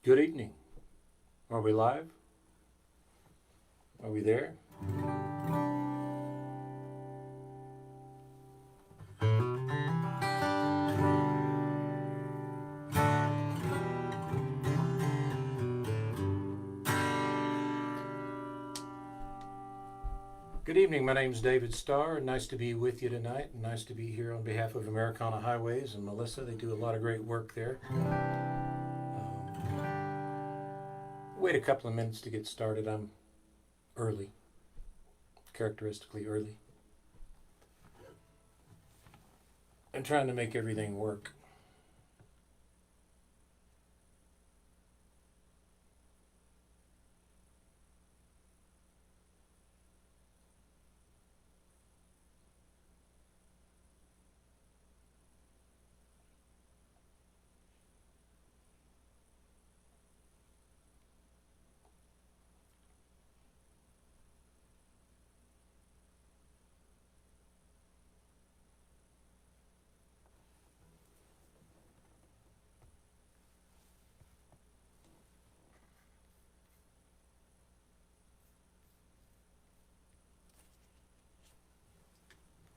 Good evening. Are we live? Are we there? Good evening. My name's David Starr. Nice to be with you tonight. Nice to be here on behalf of Americana Highways and Melissa. They do a lot of great work there. Wait a couple of minutes to get started. I'm early, characteristically early. I'm trying to make everything work.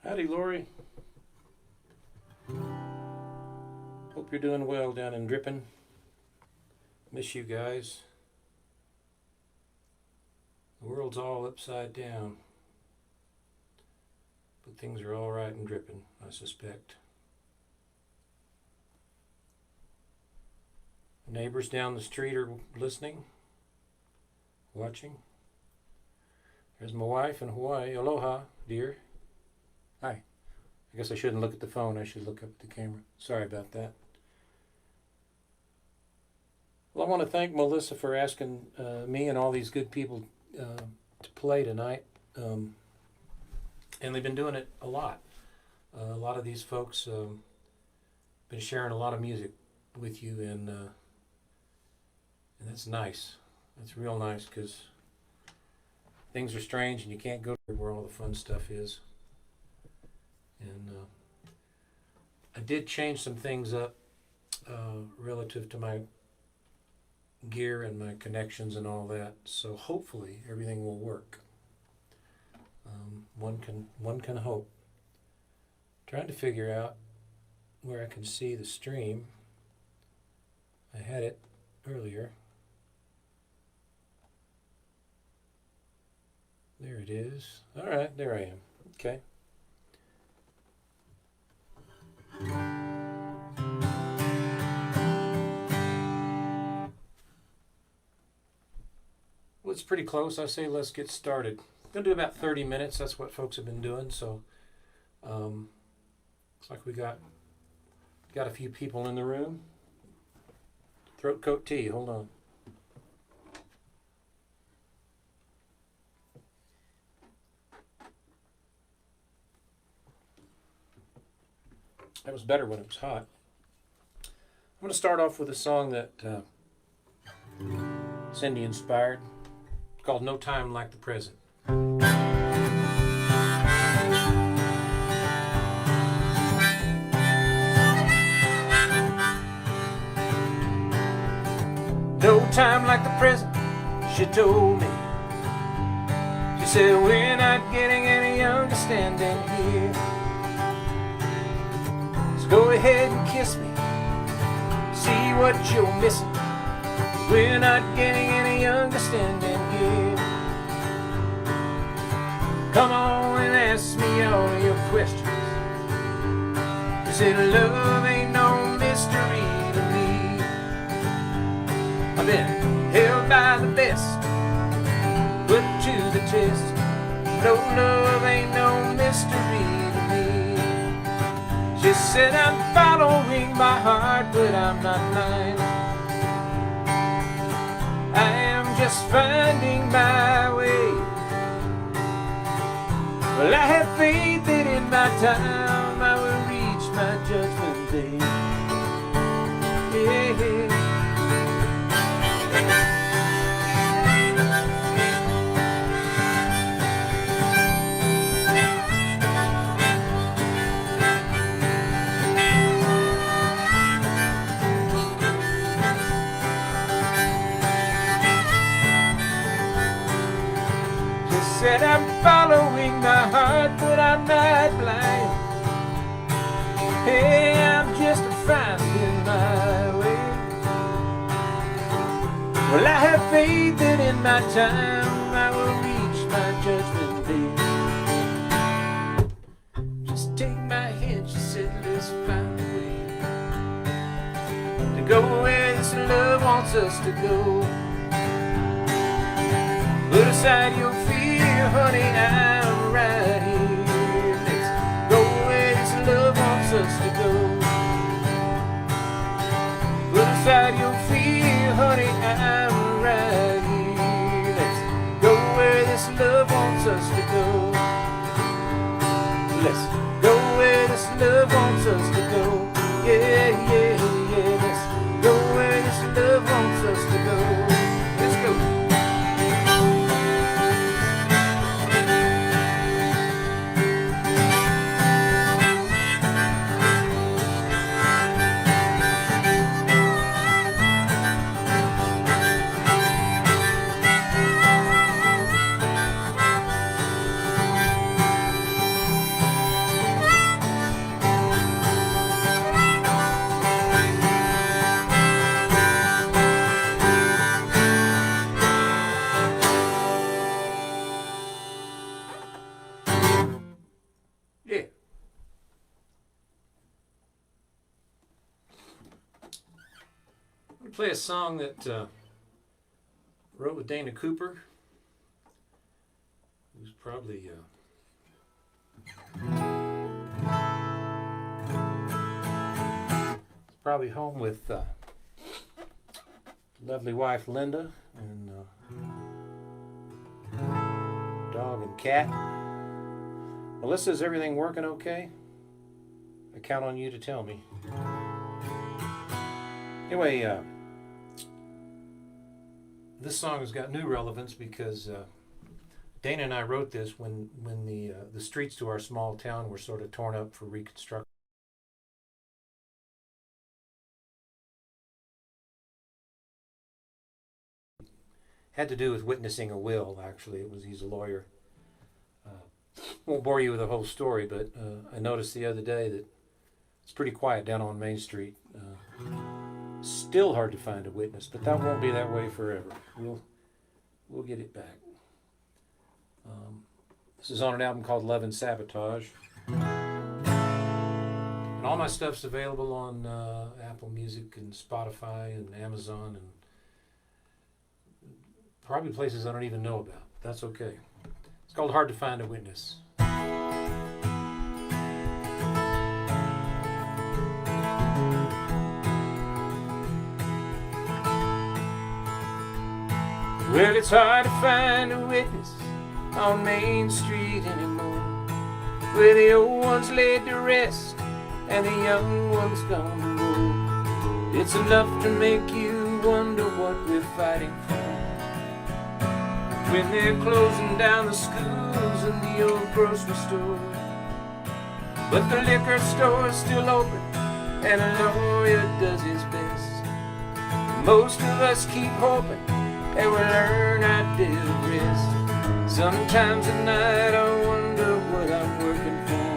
Howdy, Lori. Hope you're doing well down in Drippin. Miss you guys. The world's all upside down. But things are all right in Drippin, I suspect. Neighbors down the street are listening, watching. There's my wife in Hawaii. Aloha, dear. Hi. I guess I shouldn't look at the phone. I should look up at the camera. Sorry about that. Well, I want to thank Melissa for asking me and all these good people to play tonight. And they've been doing it a lot. A lot of these folks been sharing a lot of music with you, and that's nice. That's real nice, because things are strange and you can't go where all the fun stuff is. And I did change some things up relative to my gear and my connections and all that, so hopefully everything will work. One can hope. Trying to figure out where I can see the stream. I had it earlier. There it is. All right, there I am. Okay. Well, it's pretty close. I say let's get started. I'm going to do about 30 minutes. That's what folks have been doing. So looks like we got a few people in the room. Throat coat tea. Hold on. That was better when it was hot. I'm going to start off with a song that Cindy inspired. It's called No Time Like the Present. No time like the present, she told me. She said, we're not getting any younger standing here. Go ahead and kiss me, see what you're missing. We're not getting any younger standing here. Come on and ask me all your questions. You said love ain't no mystery to me. I've been held by the best, put to the test. No love ain't no mystery to me. She said I'm following my heart, but I'm not mine. I am just finding my way. Well, I have faith that in my time I will reach my judgment day. Yeah. said I'm following my heart, but I'm not blind. Hey, I'm just finding my way. Well, I have faith that in my time I will reach my judgment day. Just take my hand, she said, let's find a way to go where this love wants us to go. Put aside your fear, honey, I'm right here. Let's go where this love wants us to go. Put aside your fear, honey, I'm right here. Let's go where this love wants us to go. Let's go where this love wants us to go. Yeah, yeah, yeah. Let's go where this love wants us to go. Let's go. Play a song that wrote with Dana Cooper, who's probably home with lovely wife Linda and dog and cat. Melissa, is everything working okay? I count on you to tell me. Anyway, this song has got new relevance because Dana and I wrote this when the streets to our small town were sort of torn up for reconstruction. Had to do with witnessing a will, actually. He's a lawyer. Won't bore you with the whole story, but I noticed the other day that it's pretty quiet down on Main Street. Still hard to find a witness, but that won't be that way forever. We'll get it back. This is on an album called Love and Sabotage. And all my stuff's available on Apple Music and Spotify and Amazon and probably places I don't even know about. That's okay. It's called Hard to Find a Witness. Well, it's hard to find a witness on Main Street anymore, where the old ones laid to rest and the young ones gone to war. It's enough to make you wonder what we're fighting for, when they're closing down the schools and the old grocery store. But the liquor store's still open and a lawyer does his best. Most of us keep hoping and we'll earn our day of rest. Sometimes at night I wonder what I'm working for.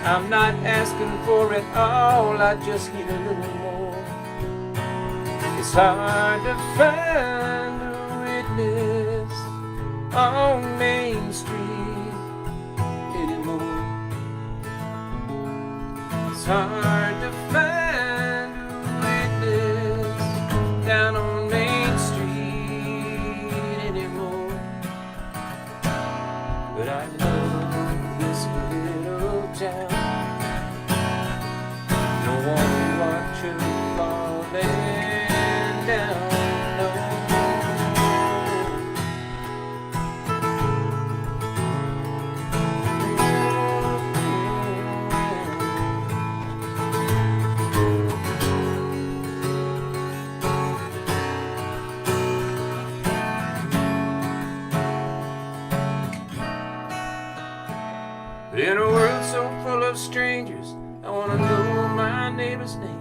I'm not asking for it all, I just need a little more. It's hard to find a witness on Main Street anymore. It's hard to find a witness down on but I love this little town. Don't want to watch her falling down, no. But in a world so full of strangers, I want to know my neighbor's name.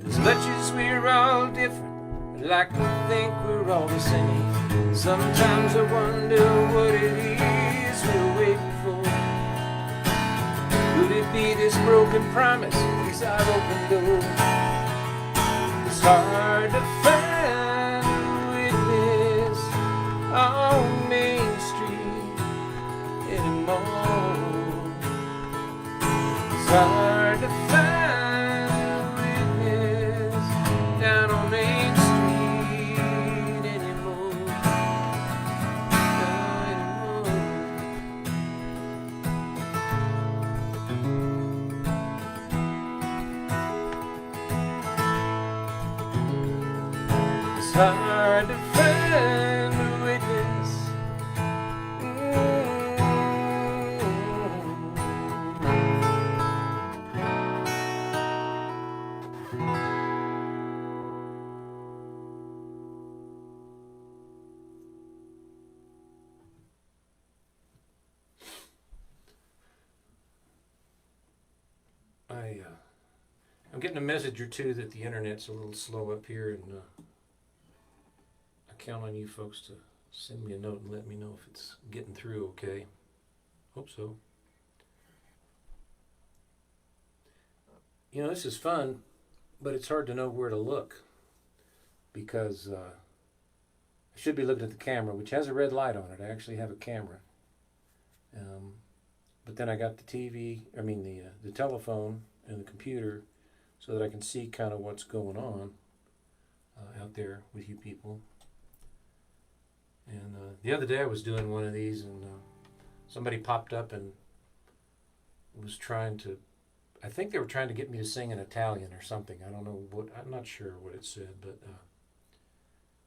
As much as we're all different, I'd like to think we're all the same. Sometimes I wonder what it is we're waiting for. Could it be this broken promise, these I've opened doors? It's hard to find a witness on Main Street anymore. It's hard to find a witness down on Main Street anymore. It's hard to find a witness. I'm getting a message or two that the internet's a little slow up here, and I count on you folks to send me a note and let me know if it's getting through okay. Hope so. You know, this is fun, but it's hard to know where to look, because I should be looking at the camera, which has a red light on it. I actually have a camera. But then I got the the telephone and the computer, so that I can see kind of what's going on out there with you people. And the other day I was doing one of these, and somebody popped up and was trying to, I think they were trying to get me to sing in Italian or something. I don't know what, I'm not sure what it said, but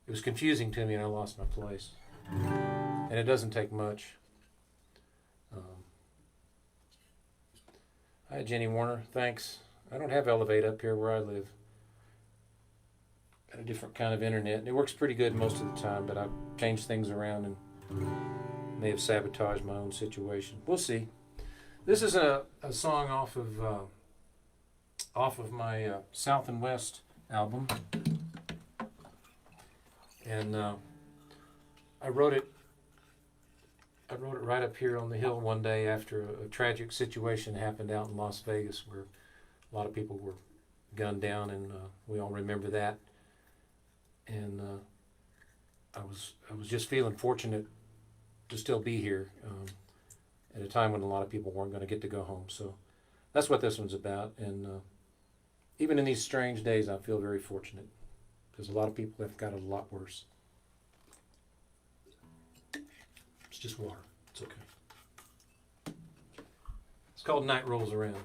it was confusing to me, and I lost my place. And it doesn't take much. Hi, Jenny Warner. Thanks. I don't have Elevate up here where I live. Got a different kind of internet, and it works pretty good most of the time, but I've changed things around and may have sabotaged my own situation. We'll see. This is a song off of my South and West album, and I wrote it right up here on the hill one day after a tragic situation happened out in Las Vegas, where a lot of people were gunned down, and we all remember that. And I was just feeling fortunate to still be here at a time when a lot of people weren't going to get to go home. So that's what this one's about. And even in these strange days, I feel very fortunate, because a lot of people have got it a lot worse. It's just water. It's okay. It's called Night Rolls Around.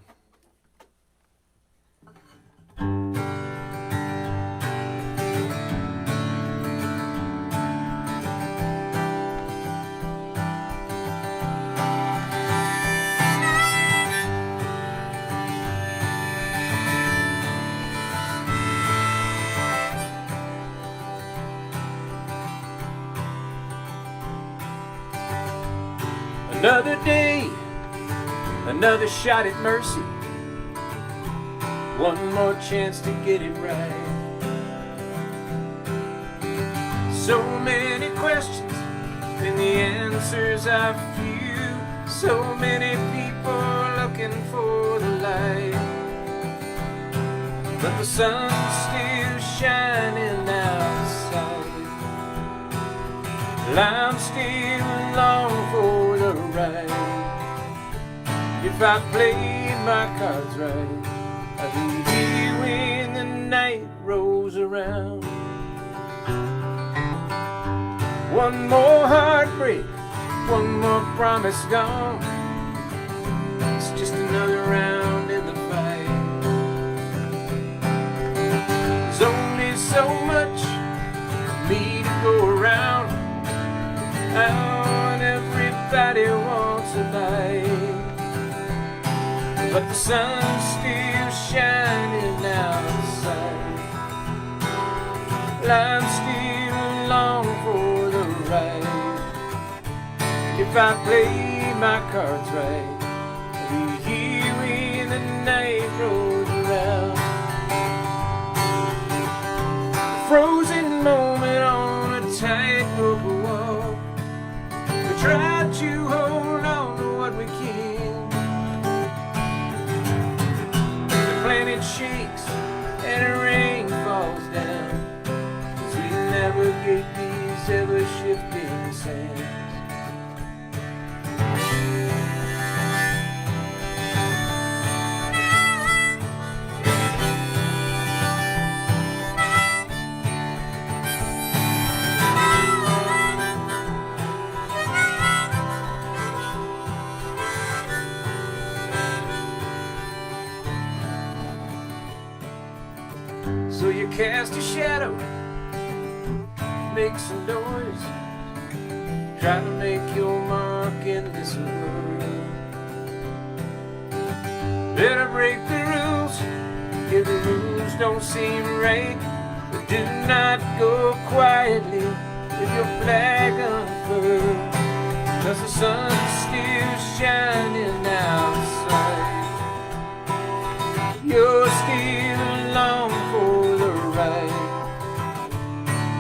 Another day, another shot at mercy, one more chance to get it right. So many questions and the answers are few, so many people looking for the light, but the sun's still shining outside. Well, I'm still long for the ride. If I played my cards right, I'd be here when the night rolls around. One more heartbreak, one more promise gone. It's just another round in the fight. There's only so much for me to go around, and everybody wants a light, but the sun's still shining outside. Well, I'm still long for the ride. If I play my cards right, I'll be here when the night rolls around. A frozen moment on a tightrope So you cast a shadow, make some noise, try to make your mark in this world. Better break the rules if the rules don't seem right, but do not go quietly with your flag unfurled, 'cause the sun's still shining outside. You're still along for the ride.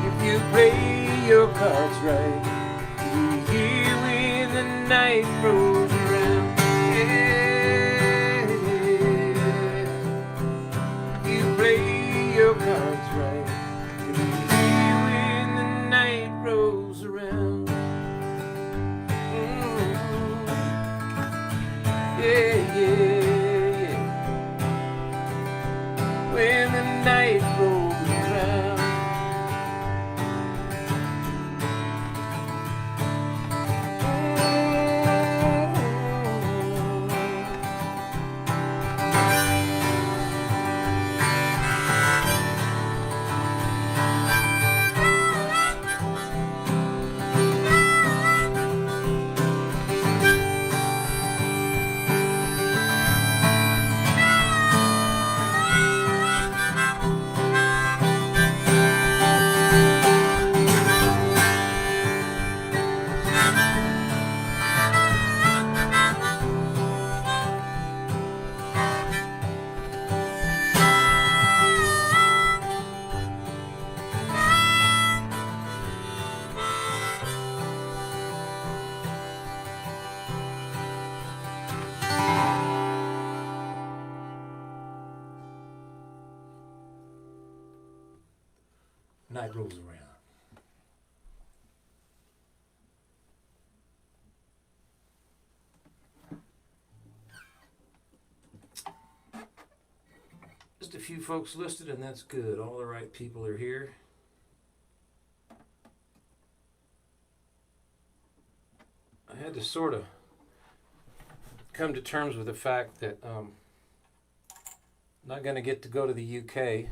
If you play your cards right, you'll be here when the night rolls around. Yeah. If you play your cards right, you'll be here when the night rolls around. Yeah, yeah. When the night rolls around. Night rolls around. Just a few folks listed, and that's good. All the right people are here. I had to sort of come to terms with the fact that I'm not going to get to go to the UK.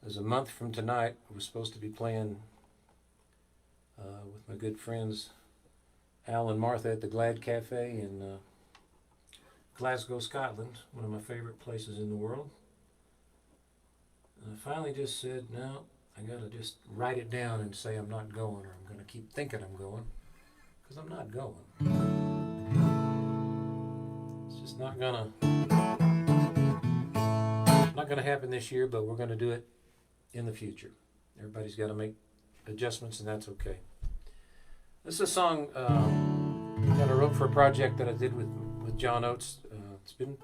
As a month from tonight, I was supposed to be playing with my good friends Al and Martha at the Glad Cafe in Glasgow, Scotland, one of my favorite places in the world. And I finally just said, no, I gotta just write it down and say I'm not going, or I'm gonna keep thinking I'm going, because I'm not going. It's just not gonna happen this year, but we're gonna do it in the future. Everybody's got to make adjustments, and that's okay. This is a song that I wrote for a project that I did with John Oates. It's been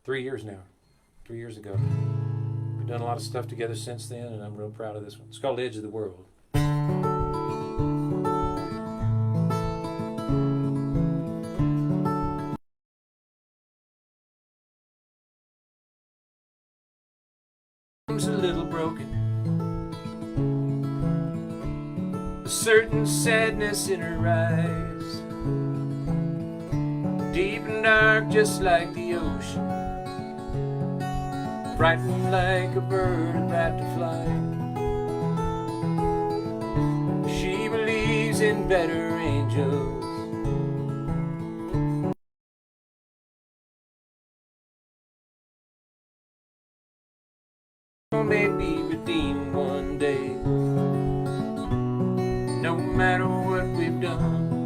3 years now. 3 years ago. We've done a lot of stuff together since then, and I'm real proud of this one. It's called Edge of the World. A little broken, a certain sadness in her eyes, deep and dark just like the ocean, frightened like a bird about to fly. She believes in better angels, may be redeemed one day, no matter what we've done.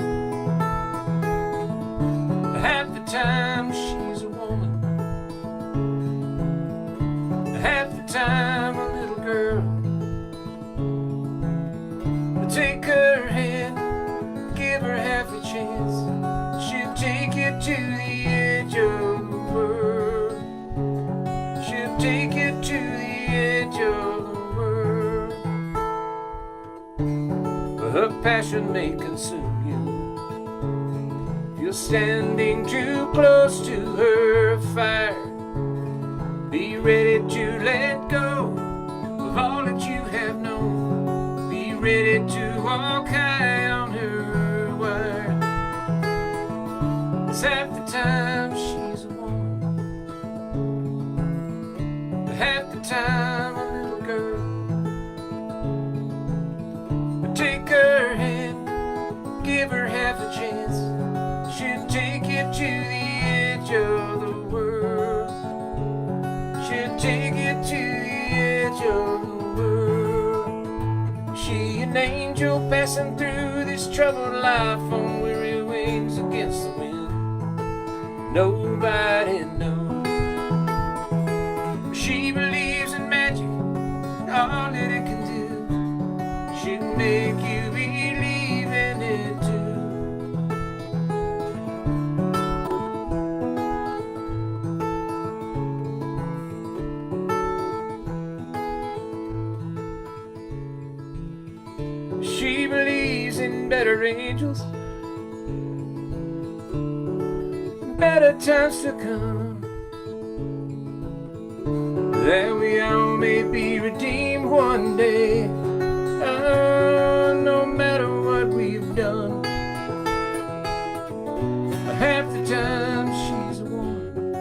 Half the time she's a woman, half the time a little girl. But take her hand, give her half a chance, she'll take you to the edge of the world. She'll take you to the edge of the world. But her passion may consume you. You're standing too close to her fire. Be ready to let go of all that you have known. Be ready to walk high on her wire. 'Cause half the time she's a woman, half the the time a little girl would take her hand, give her half a chance, she'd take you to the edge of the world. She'd take you to the edge of the world. She an angel passing through this troubled life on weary wings against the wind. Nobody knows. She believes in magic and all that it can do. She'd make you believe in it too. She believes in better angels, better times to come, that we all may be redeemed one day. No matter what we've done, half the time she's a woman,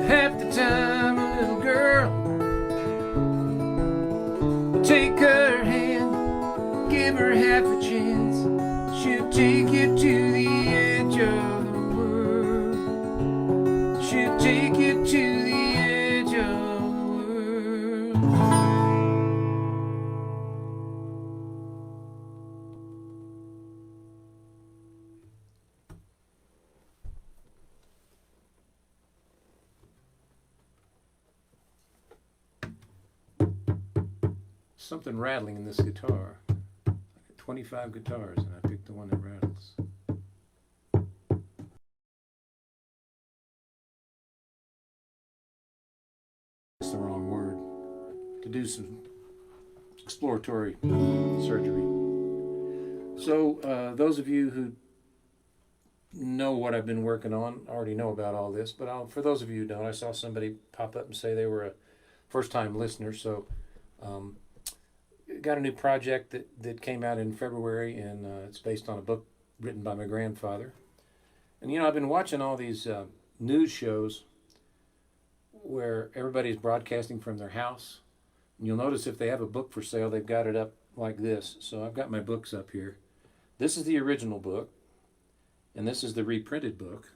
half the time a little girl. Take her hand, give her half a chance, she'll take you to the edge of the world. She'll take you to the edge of the world. Something rattling in this guitar. 25 guitars, and I picked the one that rattles. That's the wrong word. To do some exploratory surgery. So, those of you who know what I've been working on already know about all this, but for those of you who don't, I saw somebody pop up and say they were a first-time listener, so got a new project that came out in February, and it's based on a book written by my grandfather. And you know, I've been watching all these news shows where everybody's broadcasting from their house. And you'll notice if they have a book for sale, they've got it up like this. So I've got my books up here. This is the original book, and this is the reprinted book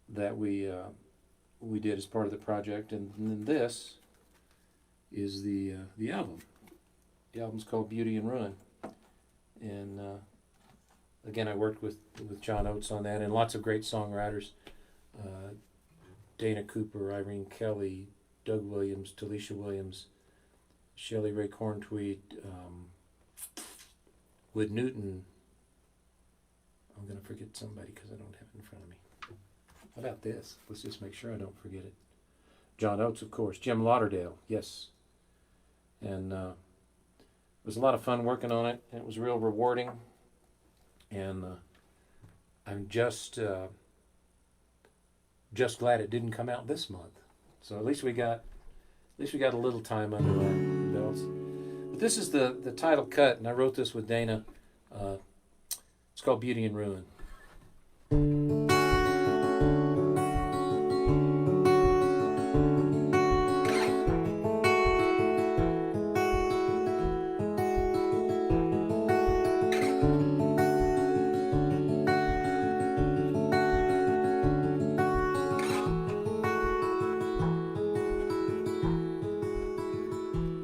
that we did as part of the project. And then this is the album. The album's called Beauty and Ruin. And again, I worked with John Oates on that, and lots of great songwriters. Dana Cooper, Irene Kelly, Doug Williams, Talisha Williams, Shelley Ray Corntweet, Wood Newton. I'm going to forget somebody because I don't have it in front of me. How about this? Let's just make sure I don't forget it. John Oates, of course. Jim Lauderdale, yes. And it was a lot of fun working on it, and it was real rewarding. And I'm just glad it didn't come out this month. So at least we got a little time under our belts. But this is the title cut, and I wrote this with Dana. It's called Beauty and Ruin.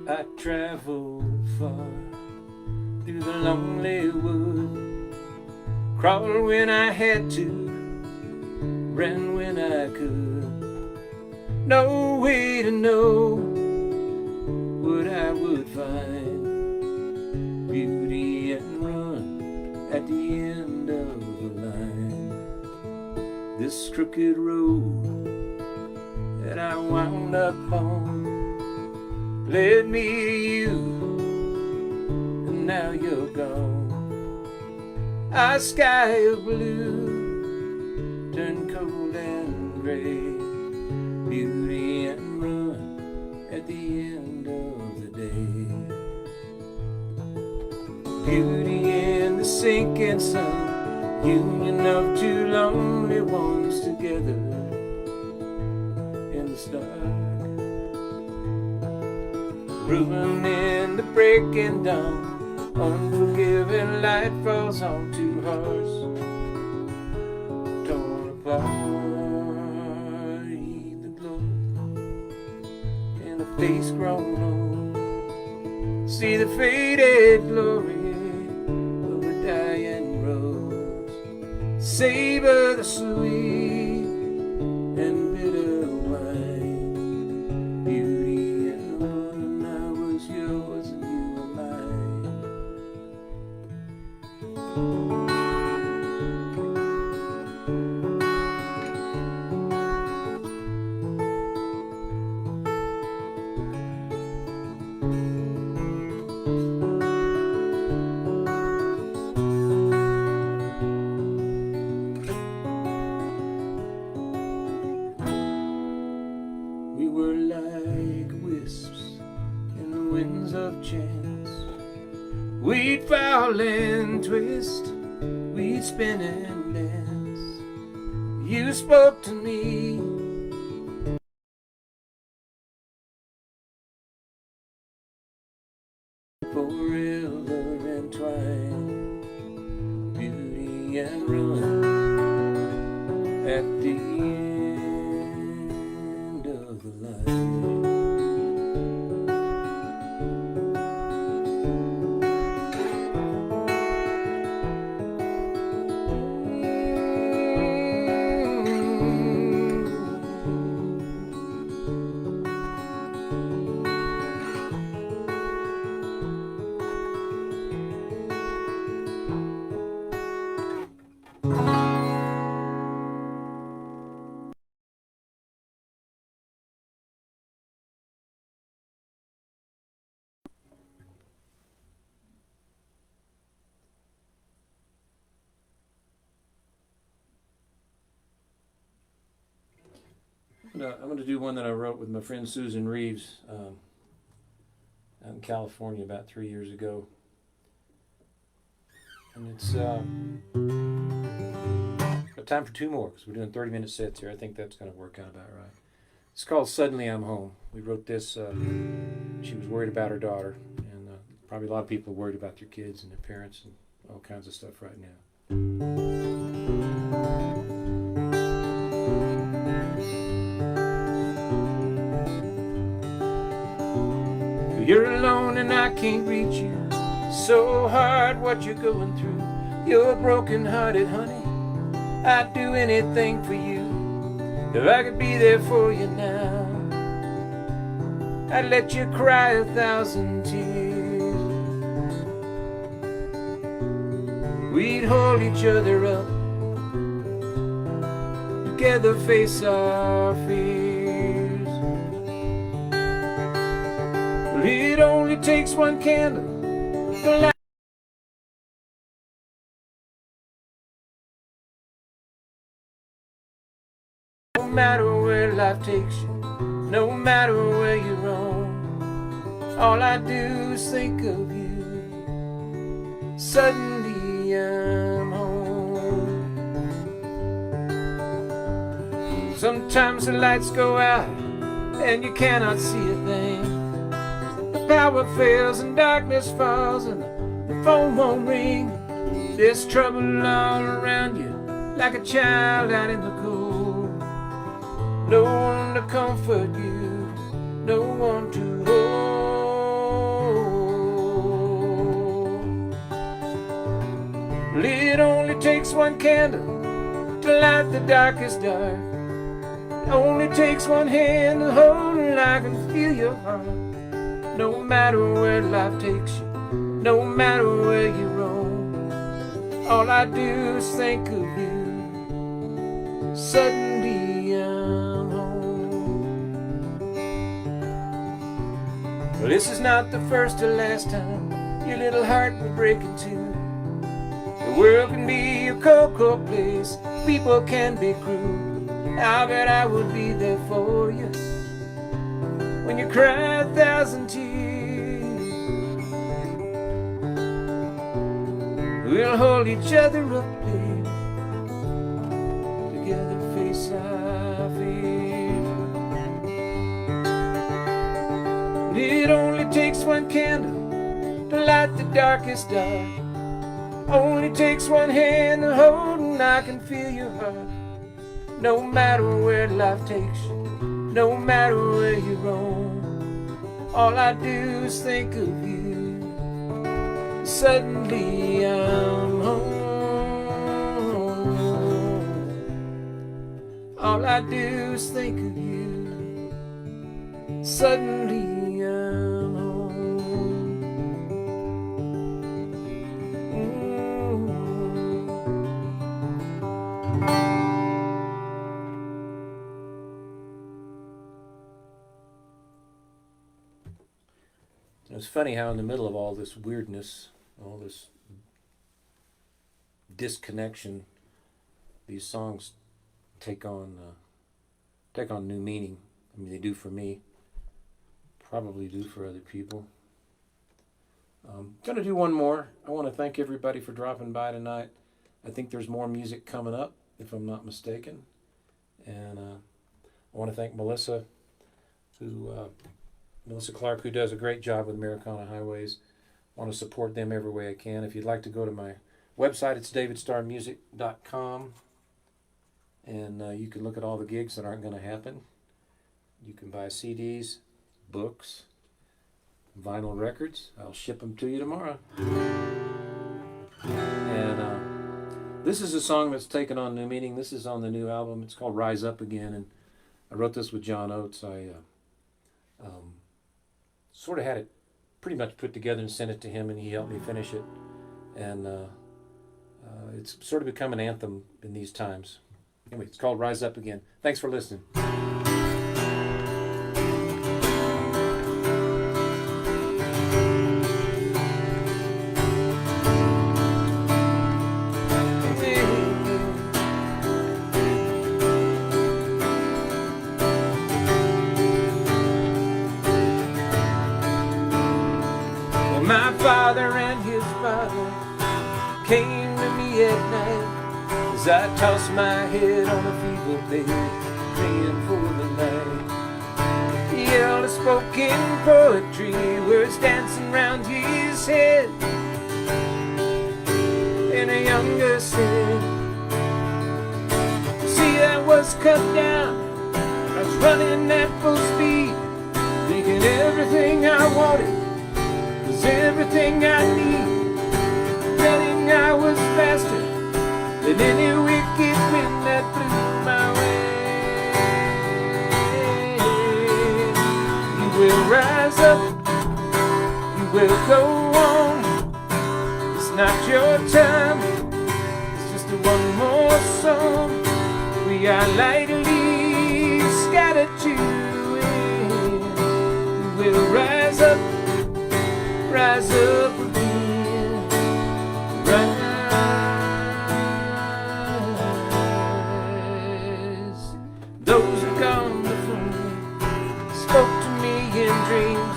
I traveled far through the lonely wood, crawled when I had to, ran when I could. No way to know what I would find. Beauty and ruin at the end of the line. This crooked road that I wound up on led me to you, and now you're gone. Our sky of blue turned cold and gray. Beauty and ruin at the end of the day. Beauty in the sinking sun, union of two lonely ones together in the stars. Brewing in the breaking dawn, unforgiving light falls on two hearts torn apart. Heed the glow in a face grown old. See the faded glory of a dying rose. Savor the sweet and bitter wine. Beauty and one, I was yours and you were mine. We were like wisps in the winds of chance. We'd fall and twist, we'd spin and dance. You spoke to me, forever entwined. Beauty and ruin at the end of the line. I'm going to do one that I wrote with my friend Susan Reeves out in California about 3 years ago. And it's got time for two more because we're doing 30-minute sets here. I think that's going to work out about right. It's called Suddenly I'm Home. We wrote this, she was worried about her daughter, and probably a lot of people are worried about their kids and their parents and all kinds of stuff right now. You're alone and I can't reach you. So hard what you're going through. You're broken-hearted, honey. I'd do anything for you. If I could be there for you now, I'd let you cry 1,000 tears. We'd hold each other up, together face our fears. It only takes one candle to light. No matter where life takes you, no matter where you roam, all I do is think of you. Suddenly I'm home. Sometimes the lights go out and you cannot see a thing. Power fails and darkness falls and the phone won't ring. There's trouble all around you, like a child out in the cold. No one to comfort you, no one to hold. Well, it only takes one candle to light the darkest dark. It only takes one hand to hold and I can feel your heart. No matter where life takes you, no matter where you roam, all I do is think of you. Suddenly I'm home. Well, this is not the first or last time your little heart will break in two. The world can be a cold, cold place, people can be cruel. I bet I will be there for you when you cry 1,000 tears. We'll hold each other up, babe, together face our fear. It only takes one candle to light the darkest dark. Only takes one hand to hold and I can feel your heart. No matter where life takes you, no matter where you roam, all I do is think of you. Suddenly I'm home. All I do is think of you. Suddenly I'm home. It's funny how in the middle of all this weirdness, all this disconnection, these songs take on new meaning. I mean, they do for me. Probably do for other people. I'm going to do one more. I want to thank everybody for dropping by tonight. I think there's more music coming up, if I'm not mistaken. And I want to thank Melissa Clark, who does a great job with Americana Highways. I want to support them every way I can. If you'd like to go to my website, it's davidstarmusic.com. And you can look at all the gigs that aren't going to happen. You can buy CDs, books, vinyl records. I'll ship them to you tomorrow. And this is a song that's taken on new meaning. This is on the new album. It's called Rise Up Again. And I wrote this with John Oates. I sort of had it pretty much put together and sent it to him, and he helped me finish it. And it's sort of become an anthem in these times. Anyway, it's called Rise Up Again. Thanks for listening. My father and his father came to me at night as I tossed my head on a feeble bed, praying for the night. He held a spoken poetry, words dancing round his head. And a younger said, see, I was cut down, I was running at full speed, thinking everything I wanted was everything I need. Betting I was faster than any wicked wind that blew my way. You will rise up, you will go on. It's not your time, it's just one more song. We are lightly scattered to end. You will rise up, rise up again, rise. Those who gone before me spoke to me in dreams,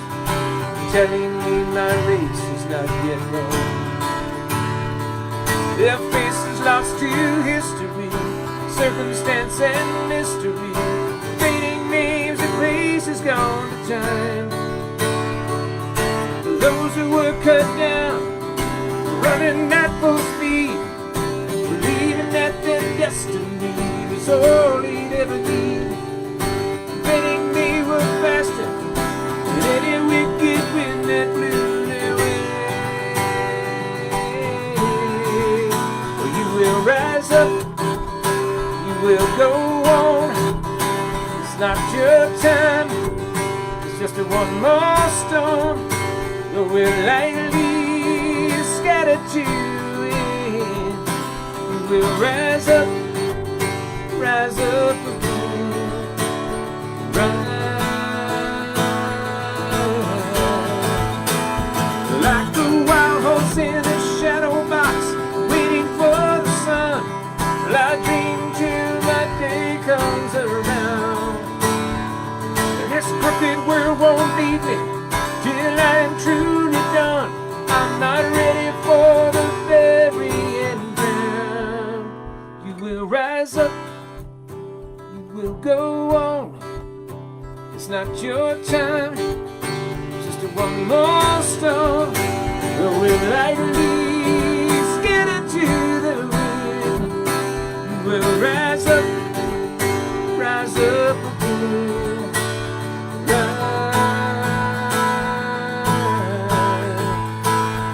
telling me my race is not yet run. Their faces lost to history, circumstance and mystery, fading names and places gone to time. Those who were cut down, running at full speed, believing that their destiny was all he'd ever need, betting they were faster than any wicked wind that blew their way. Well, you will rise up, you will go on. It's not your time, it's just one more storm. Though we're lightly scattered to end, we will rise up again, rise. Like the wild horse in a shadow box, waiting for the sun. Well, I dream till my day comes around. This crooked world won't leave me till I am truly done. I'm not ready for the burying ground. You will rise up, you will go on. It's not your time, it's just one more stone. We'll lightly skid into the wind. We'll rise up again. Rise up again.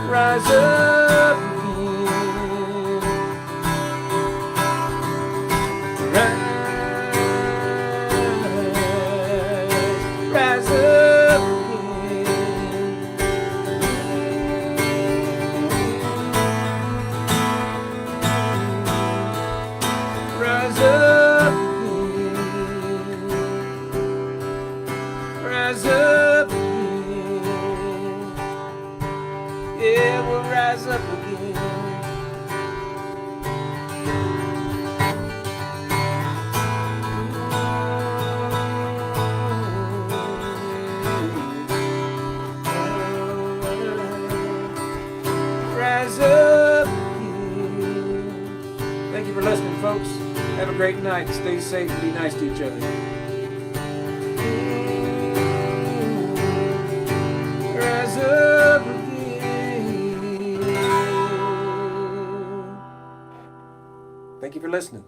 Rise up again. Rise up again. Rise up again. Yeah, we'll rise up again. Rise up again. Thank you for listening, folks. Have a great night. Stay safe and be nice to each other. Rise up again. Thank you for listening.